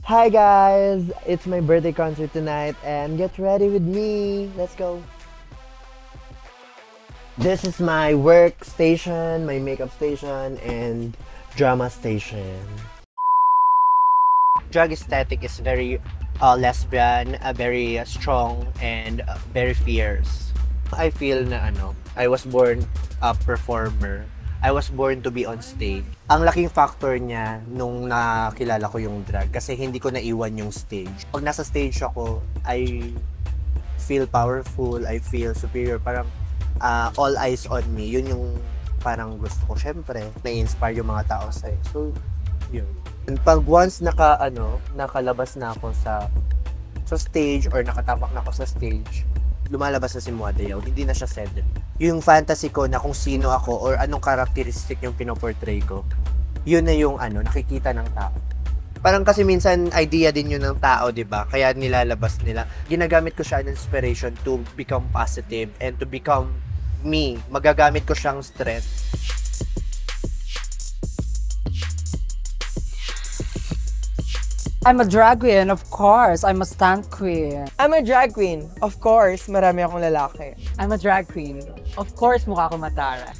Hi guys! It's my birthday concert tonight and get ready with me. Let's go! This is my work station, my makeup station, and drama station. Drag aesthetic is very lesbian, very strong, and very fierce. I feel na I was born a performer. I was born to be on stage. Ang laking factor niya nung nakilala ko yung drag kasi hindi ko naiwan yung stage. Pag nasa stage ako, I feel powerful, I feel superior. Parang all eyes on me. Yun yung parang gusto ko. Syempre, na-inspire yung mga tao sa'yo. So, yun. And pag once nakalabas na ako sa stage or nakatapak na ako sa stage, lumalabas na si Muadayaw, hindi na siya said. Yung fantasy ko na kung sino ako or anong characteristic yung pinoportray ko, yun na yung nakikita ng tao. Parang kasi minsan idea din yun ng tao, di ba? Kaya nilalabas nila. Ginagamit ko siya as inspiration to become positive and to become me. Magagamit ko siyang stress. I'm a drag queen, of course. I'm a stunt queen. I'm a drag queen. Of course, marami akong lalaki. I'm a drag queen. Of course, mukha ko matara.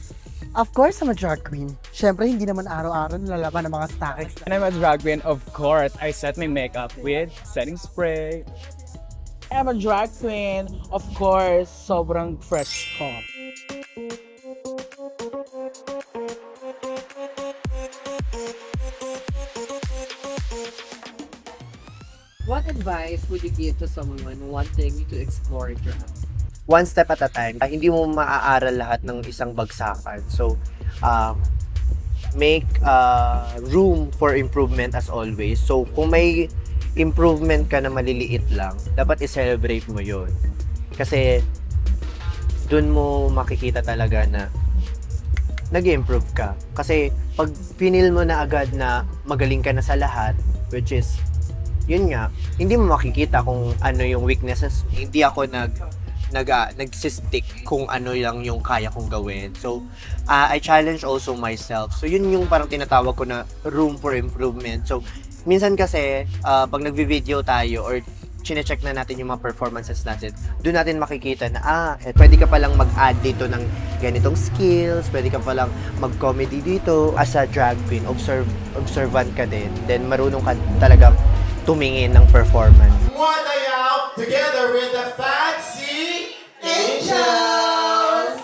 Of course, I'm a drag queen. Siyempre, hindi naman araw-araw nilalaban ng mga stacks. And I'm a drag queen, of course. I set my makeup with setting spray. I'm a drag queen. Of course, sobrang fresh ko. What advice would you give to someone wanting to explore drag? One step at a time. Hindi mo maaaral lahat ng isang bagsakan. So, make room for improvement as always. So, kung may improvement ka na maliliit lang, dapat i-celebrate mo yun. Kasi, dun mo makikita talaga na nag-improve ka. Kasi, pag pinil mo na agad na magaling ka na sa lahat, which is, yun nga, hindi mo makikita kung ano yung weaknesses. Hindi ako nagsistick kung ano lang yung kaya kong gawin. So, I challenge also myself. So, yun yung parang tinatawag ko na room for improvement. So, minsan kasi, pag nagvi-video tayo or chine-check na natin yung mga performances natin, doon natin makikita na, pwede ka palang mag-add dito ng ganitong skills, pwede ka palang mag-comedy dito. As a drag queen, observant ka din. Then, marunong ka talaga tumingin ng performance. Muadayaw together with the Fancy Angels!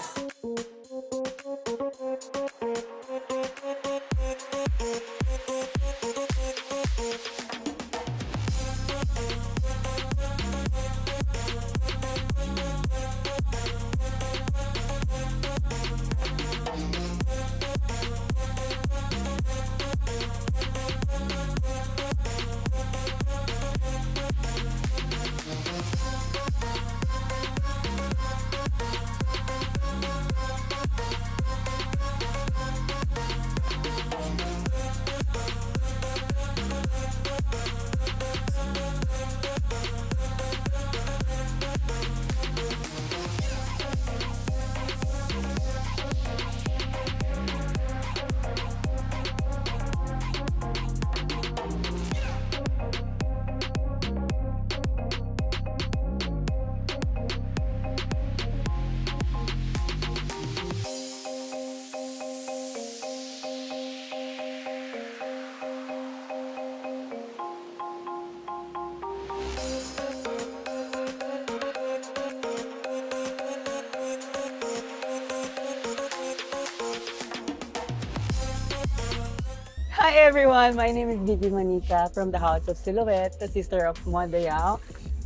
Hi everyone! My name is Vivi Manica from the House of Silhouette, the sister of Muadayaw.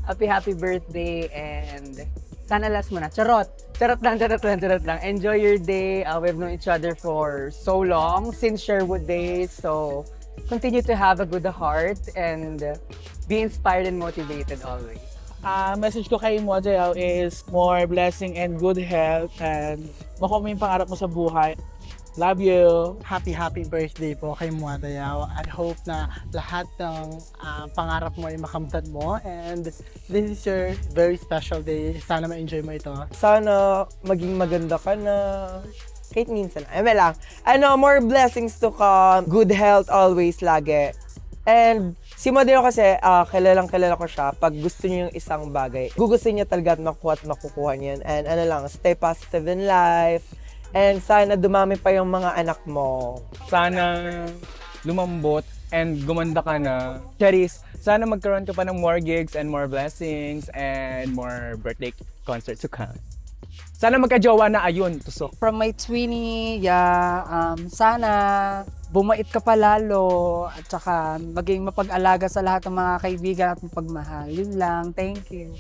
Happy birthday and sana last mo na. Charot! Charot lang. Enjoy your day. We've known each other for so long, since Sherwood days. So, continue to have a good heart and be inspired and motivated always. Message ko kay Muadayaw is more blessing and good health and makuha mo yung pangarap mo sa buhay. Love you! Happy birthday po kay Muadayaw. I hope na lahat ng pangarap mo ay makamtan mo. And this is your very special day. Sana ma-enjoy mo ito. Sana maging maganda ka na. Kahit minsan. Ay, lang. More blessings to come. Good health always lagi. And si Modeo kasi, kilalang-kilala ko siya. Pag gusto niyo yung isang bagay, gugustuhin niya talaga at makukuha niyan. And ano lang, stay positive in life. And sana dumami pa yung mga anak mo. Sana lumambot and gumanda ka na. Charis, sana magkaroon ka pa ng more gigs and more blessings and more birthday concerts to come. Sana magka-jowa na, ayun, tusok. From my twinnie, sana bumait ka pa lalo at saka maging mapag-alaga sa lahat ng mga kaibigan at mapagmahal. Yun lang. Thank you.